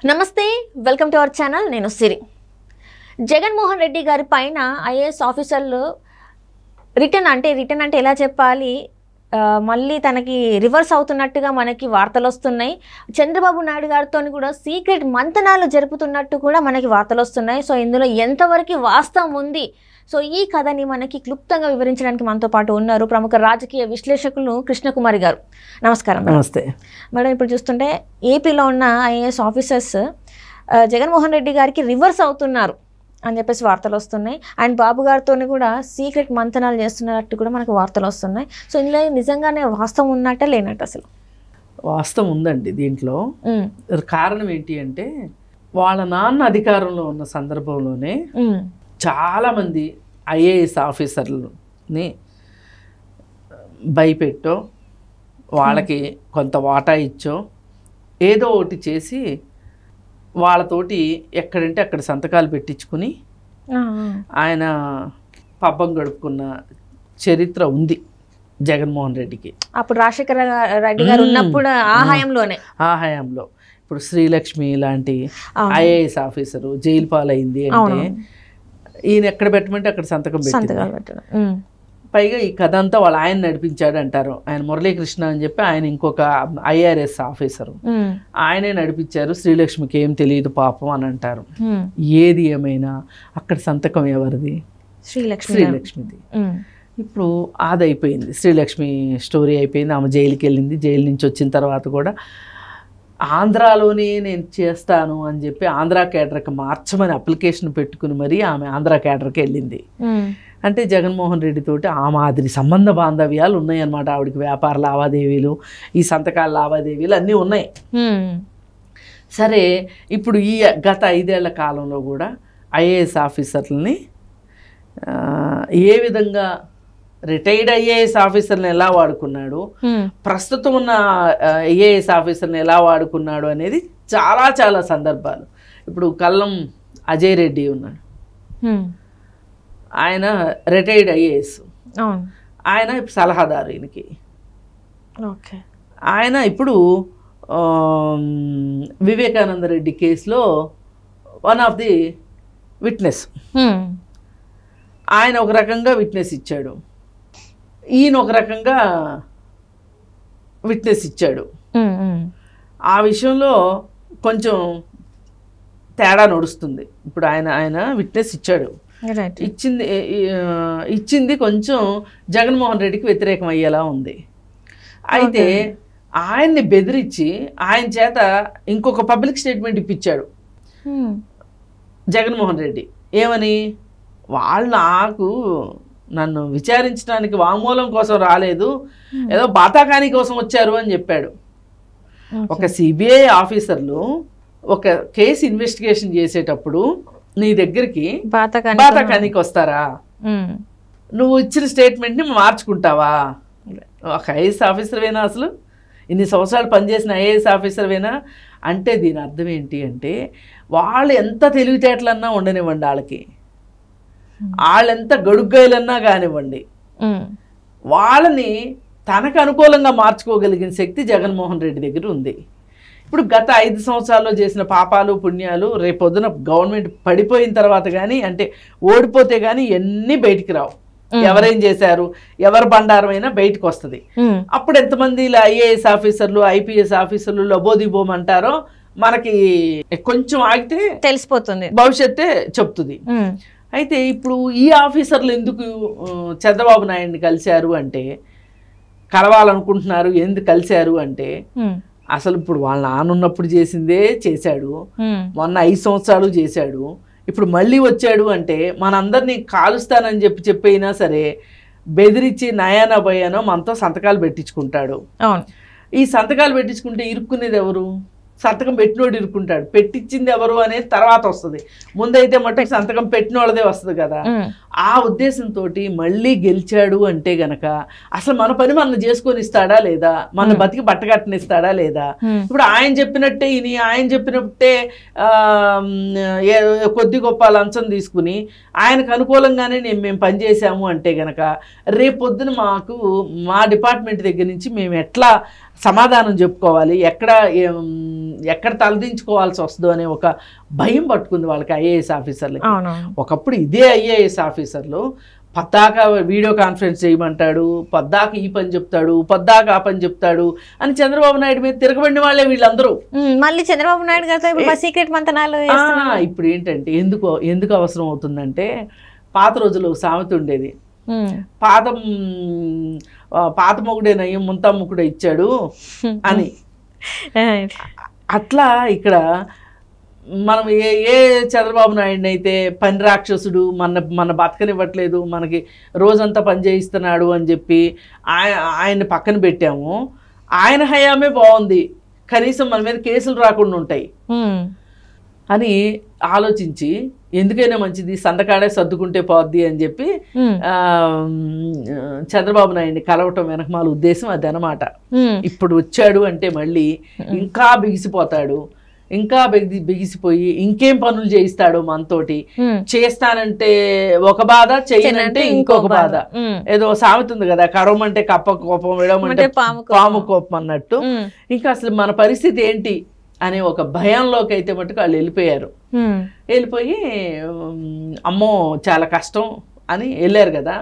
నమస్తే welcome to our channel నేను సిరి జగన్మోహన్ రెడ్డి గారి పైన ఐఏఎస్ ఆఫీసర్లు రిటర్న్ అంటే ఎలా చెప్పాలి మళ్ళీ తనకి రివర్స్ అవుతున్నట్టుగా మనకి వార్తలు వస్తున్నాయి చంద్రబాబు నాయుడు గారితో కూడా సీక్రెట్ మంతనాలు జరుపుతున్నట్టు కూడా మనకి వార్తలు వస్తున్నాయి సో ఇందులో ఎంతవరకు వాస్తవం ఉంది సో ఈ కథని మనకి క్లుప్తంగా వివరించడానికి మనతో పాటు ఉన్నారు ప్రముఖ రాజకీయ విశ్లేషకులు కృష్ణకుమారి గారు నమస్కారం నమస్తే మేడం ఇప్పుడు చూస్తుంటే ఏపీలో ఉన్న ఐఏఎస్ ఆఫీసర్స్ జగన్మోహన్ రెడ్డి గారికి రివర్స్ అవుతున్నారు అని చెప్పేసి వార్తలు వస్తున్నాయి అండ్ బాబు గారితో కూడా సీక్రెట్ మంతనాలు చేస్తున్నట్టు కూడా మనకు వార్తలు వస్తున్నాయి సో ఇందులో నిజంగానే వాస్తవం ఉన్నట్ట లేనట్టు అసలు వాస్తవం ఉందండి దీంట్లో కారణం ఏంటి అంటే వాళ్ళ నాన్న అధికారంలో ఉన్న సందర్భంలోనే చాలామంది ఐఏఎస్ ఆఫీసర్లని భయపెట్టో వాళ్ళకి కొంత వాటా ఇచ్చో ఏదో ఒకటి చేసి వాళ్ళతోటి ఎక్కడంటే అక్కడ సంతకాలు పెట్టించుకుని ఆయన పబ్బం గడుపుకున్న చరిత్ర ఉంది జగన్మోహన్ రెడ్డికి అప్పుడు రాజశేఖర రెడ్డి గారు ఉన్నప్పుడు ఆ హయాంలో ఇప్పుడు శ్రీలక్ష్మి లాంటి ఐఏఎస్ ఆఫీసరు జైలు పాలైంది అంటే ఈయన ఎక్కడ పెట్టమంటే అక్కడ సంతకం పెట్టాడు పైగా ఈ కథ అంతా వాళ్ళు ఆయన నడిపించాడు అంటారు ఆయన మురళీకృష్ణ అని చెప్పి ఆయన ఇంకొక ఐఆర్ఎస్ ఆఫీసరు ఆయనే నడిపించారు శ్రీలక్ష్మికి ఏం తెలియదు పాపం అని అంటారు ఏది ఏమైనా అక్కడ సంతకం ఎవరిది శ్రీలక్ష్మిది ఇప్పుడు అది అయిపోయింది శ్రీలక్ష్మి స్టోరీ అయిపోయింది ఆమె జైలుకి వెళ్ళింది జైలు నుంచి వచ్చిన తర్వాత కూడా ఆంధ్రాలోనే నేను చేస్తాను అని చెప్పి ఆంధ్రా కేడర్కి మార్చమని అప్లికేషన్ పెట్టుకుని మరీ ఆమె ఆంధ్రా కేడర్కి వెళ్ళింది అంటే జగన్మోహన్ రెడ్డి తోటి ఆ మాదిరి సంబంధ బాంధవ్యాలు ఉన్నాయన్నమాట ఆవిడకి వ్యాపార లావాదేవీలు ఈ సంతకాల లావాదేవీలు అన్నీ ఉన్నాయి సరే ఇప్పుడు ఈ గత 5 ఏళ్ల కాలంలో కూడా ఐఏఎస్ ఆఫీసర్లని ఏ విధంగా రిటైర్డ్ ఐఏఎస్ ఆఫీసర్ని ఎలా వాడుకున్నాడు ప్రస్తుతం ఉన్న ఐఏఎస్ ఆఫీసర్ని ఎలా వాడుకున్నాడు అనేది చాలా చాలా సందర్భాలు ఇప్పుడు కల్లం అజయ్ రెడ్డి ఉన్నాడు ఆయన రిటైర్డ్ ఐఏఎస్ ఆయన సలహాదారు ఈయనకి ఆయన ఇప్పుడు వివేకానంద రెడ్డి కేసులో వన్ ఆఫ్ ది విట్నెస్ ఆయన ఒక రకంగా విట్నెస్ ఇచ్చాడు ఈయన ఒక రకంగా విట్నెస్ ఇచ్చాడు ఆ విషయంలో కొంచెం తేడా నడుస్తుంది ఇప్పుడు ఆయన విట్నెస్ ఇచ్చాడు ఇచ్చింది కొంచెం జగన్మోహన్ రెడ్డికి వ్యతిరేకం అయ్యేలా ఉంది అయితే ఆయన్ని బెదిరించి ఆయన చేత ఇంకొక పబ్లిక్ స్టేట్మెంట్ ఇప్పించాడు జగన్మోహన్ రెడ్డి ఏమని నన్ను విచారించడానికి వాంగ్మూలం కోసం రాలేదు ఏదో బాతాకానీ కోసం వచ్చారు అని చెప్పాడు ఒక సిబిఐ ఆఫీసర్లు ఒక కేసు ఇన్వెస్టిగేషన్ చేసేటప్పుడు నీ దగ్గరికి బాతాకానీకి వస్తారా నువ్వు ఇచ్చిన స్టేట్మెంట్ని మార్చుకుంటావా ఒక ఐఏఎస్ ఆఫీసర్వేనా అసలు ఇన్ని సంవత్సరాలు పనిచేసిన ఐఏఎస్ ఆఫీసర్వేనా అంటే దీని అర్థం ఏంటి అంటే వాళ్ళు ఎంత తెలివితేటలన్నా ఉండనివ్వండి వాళ్ళెంత గడుగ్గాయలన్నా కానివ్వండి వాళ్ళని తనకు అనుకూలంగా మార్చుకోగలిగిన శక్తి జగన్మోహన్ రెడ్డి దగ్గర ఉంది ఇప్పుడు గత 5 సంవత్సరాల్లో చేసిన పాపాలు పుణ్యాలు రేపొద్దున గవర్నమెంట్ పడిపోయిన తర్వాత కానీ అంటే ఓడిపోతే కానీ ఎన్ని బయటికి రావు ఎవరేం చేశారు ఎవరు బండారమైనా బయటకు వస్తుంది అప్పుడు ఎంతమంది ఐఏఎస్ ఆఫీసర్లు ఐపీఎస్ ఆఫీసర్లు లబోదిబోమంటారో మనకి కొంచెం ఆగితే తెలిసిపోతుంది భవిష్యత్తే చెప్తుంది అయితే ఇప్పుడు ఈ ఆఫీసర్లు ఎందుకు చంద్రబాబు నాయుడిని కలిశారు అంటే కలవాలనుకుంటున్నారు ఎందుకు కలిశారు అంటే అసలు ఇప్పుడు వాళ్ళ నాన్న ఉన్నప్పుడు చేసిందే చేశాడు మొన్న 5 సంవత్సరాలు చేశాడు ఇప్పుడు మళ్ళీ వచ్చాడు అంటే మనందరినీ కాలుస్తానని చెప్పైనా సరే బెదిరించి నయానో భయానో మనతో సంతకాలు పెట్టించుకుంటాడు ఈ సంతకాలు పెట్టించుకుంటే ఇరుక్కునేది ఎవరు సంతకం పెట్టినోడు ఇరుక్కుంటాడు పెట్టించింది ఎవరు అనేది తర్వాత వస్తుంది ముందైతే మటుకు సంతకం పెట్టిన వాళ్ళదే వస్తుంది కదా ఆ ఉద్దేశంతో మళ్ళీ గెలిచాడు అంటే గనక అసలు మన పని మనం చేసుకొని ఇస్తాడా లేదా మన బతికి బట్టగట్టనిస్తాడా లేదా ఇప్పుడు ఆయన చెప్పినట్టే ఆయన చెప్పినట్టే కొద్ది గొప్ప లంచం తీసుకుని ఆయనకు అనుకూలంగానే మేము పనిచేసాము అంటే గనక రేపొద్దున మా డిపార్ట్మెంట్ దగ్గర నుంచి మేము ఎట్లా సమాధానం చెప్పుకోవాలి, ఎక్కడ తలదించుకోవాల్సి వస్తుందో అనే ఒక భయం పట్టుకుంది వాళ్ళకి ఐఏఎస్ ఆఫీసర్లకి. ఒకప్పుడు ఇదే ఐఏఎస్ ఆఫీసర్లు పద్దాక వీడియో కాన్ఫరెన్స్ చేయమంటాడు, పద్దాక ఈ పని చెప్తాడు, పద్దాక ఆ పని చెప్తాడు అని చంద్రబాబు నాయుడు మీద తిరగబడిన వాళ్ళే వీళ్ళందరూ. మళ్ళీ చంద్రబాబు నాయుడు గారితో సీక్రెట్ మంతనాలు. ఇప్పుడు ఏంటంటే ఎందుకు అవసరం అవుతుందంటే, పాత రోజుల్లో సామెత ఉండేది, పాత మొగుడే నయ్యం ముంతమ్ముకుడే ఇచ్చాడు అని. అట్లా ఇక్కడ మనం ఏ చంద్రబాబు నాయుడిని అయితే పని రాక్షసుడు, మన బతకనివ్వట్లేదు, మనకి రోజంతా పని చేయిస్తున్నాడు అని చెప్పి ఆయన్ని పక్కన పెట్టాము, ఆయన హయామే బాగుంది, కనీసం మన మీద కేసులు రాకుండా ఉంటాయి అని ఆలోచించి ఎందుకైనా మంచిది సందకాడే సర్దుకుంటే పోద్ది అని చెప్పి చంద్రబాబు నాయుడిని కలవటం వెనకమాల ఉద్దేశం అదనమాట. ఇప్పుడు వచ్చాడు అంటే మళ్ళీ ఇంకా బిగిసిపోతాడు, ఇంకా బిగిసిపోయి ఇంకేం పనులు చేయిస్తాడు మనతోటి. చేస్తానంటే ఒక బాధ, చేయనంటే ఇంకొక బాధ. ఏదో సామెత ఉంది కదా, కరవమంటే కప్ప కోపం, విడమంటే పాము కోపం అన్నట్టు. ఇంకా అసలు మన పరిస్థితి ఏంటి అనే ఒక భయంలోకి అయితే మటుకు వాళ్ళు వెళ్ళిపోయి అమ్మో చాలా కష్టం అని వెళ్ళారు కదా.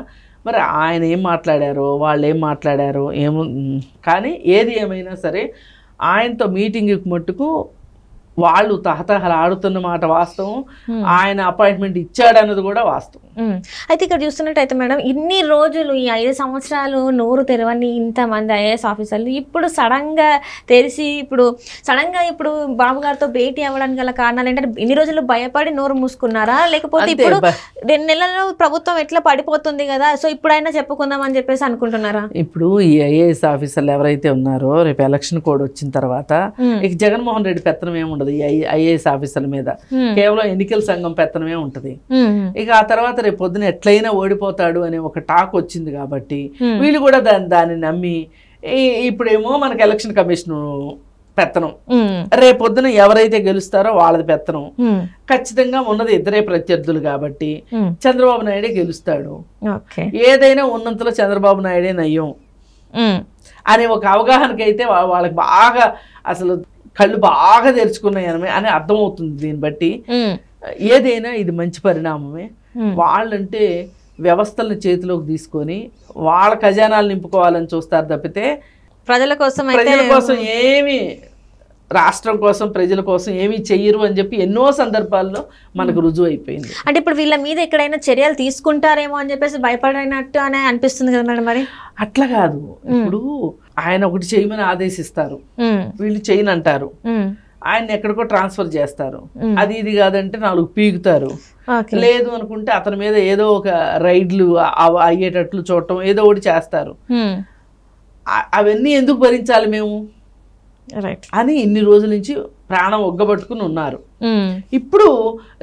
మరి ఆయన ఏం మాట్లాడారో వాళ్ళు ఏం మాట్లాడారో ఏమో, కానీ ఏది ఏమైనా సరే ఆయనతో మీటింగ్కి మట్టుకు వాళ్ళు తహతహలు ఆడుతున్న మాట వాస్తవం, ఆయన అపాయింట్మెంట్ ఇచ్చాడన్నది కూడా వాస్తవం. అయితే ఇక్కడ చూస్తున్నట్టయితే మేడం, ఇన్ని రోజులు ఈ 5 సంవత్సరాలు నోరు తెరవని ఇంతమంది ఐఏఎస్ ఆఫీసర్లు ఇప్పుడు సడన్గా తెరిచి ఇప్పుడు బాబు గారితో భేటీ అవ్వడానికి గల కారణాలు ఏంటంటే, ఇన్ని రోజులు భయపడి నోరు మూసుకున్నారా, లేకపోతే ఇప్పుడు 2 నెలల్లో ప్రభుత్వం ఎట్లా పడిపోతుంది కదా, సో ఇప్పుడైనా చెప్పుకుందాం అని చెప్పేసి అనుకుంటున్నారా? ఇప్పుడు ఈ ఐఏఎస్ ఆఫీసర్లు ఎవరైతే ఉన్నారో రేపు ఎలక్షన్ కోడ్ వచ్చిన తర్వాత ఇక జగన్మోహన్ రెడ్డి పెత్తనం ఏముండదు ఈ ఐఏఎస్ ఆఫీసర్ల మీద, కేవలం ఎన్నికల సంఘం పెత్తనమే ఉంటది. ఇక ఆ తర్వాత రేపు పొద్దున ఎట్లయినా ఓడిపోతాడు అనే ఒక టాక్ వచ్చింది కాబట్టి వీళ్ళు కూడా దాన్ని నమ్మి ఇప్పుడేమో మనకి ఎలక్షన్ కమిషన్ పెత్తనం, రేపు పొద్దున ఎవరైతే గెలుస్తారో వాళ్ళది పెత్తనం. ఖచ్చితంగా ఉన్నది ఇద్దరే ప్రత్యర్థులు కాబట్టి చంద్రబాబు నాయుడే గెలుస్తాడు, ఏదైనా ఉన్నంతలో చంద్రబాబు నాయుడే నయ్యం అనే ఒక అవగాహనకైతే వాళ్ళకి బాగా అసలు కళ్ళు బాగా తెరుచుకున్నాయి అని అర్థమవుతుంది. దీన్ని బట్టి ఏదైనా ఇది మంచి పరిణామమే. వాళ్ళంటే వ్యవస్థలను చేతిలోకి తీసుకొని వాళ్ళ ఖజానాలు నింపుకోవాలని చూస్తారు తప్పితే ప్రజల కోసం ఏమి, రాష్ట్రం కోసం ప్రజల కోసం ఏమీ చెయ్యరు అని చెప్పి ఎన్నో సందర్భాల్లో మనకు రుజువు అయిపోయింది. అంటే ఇప్పుడు వీళ్ళ మీద ఎక్కడైనా చర్యలు తీసుకుంటారేమో అని చెప్పేసి భయపడినట్టు అని అనిపిస్తుంది కదా మేడం. మరి అట్లా కాదు, ఇప్పుడు ఆయన ఒకటి చేయమని ఆదేశిస్తారు, వీళ్ళు చేయనంటారు, ఆయన ఎక్కడికో ట్రాన్స్ఫర్ చేస్తారు, అది ఇది కాదంటే 4 పీకుతారు, లేదు అనుకుంటే అతని మీద ఏదో ఒక రైడ్లు అయ్యేటట్లు చూడటం ఏదో ఒకటి చేస్తారు. అవన్నీ ఎందుకు భరించాలి మేము అని ఇన్ని రోజుల నుంచి ప్రాణం ఒగ్గబట్టుకుని ఉన్నారు. ఇప్పుడు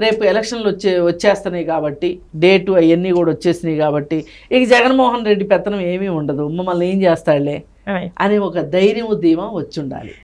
రేపు ఎలక్షన్లు వచ్చేస్తున్నాయి కాబట్టి, డేటు అవన్నీ కూడా వచ్చేసినాయి కాబట్టి ఇక జగన్మోహన్ రెడ్డి పెత్తనం ఏమీ ఉండదు, మమ్మల్ని ఏం చేస్తాడులే అని ఒక ధైర్యం ధీమా వచ్చి ఉండాలి.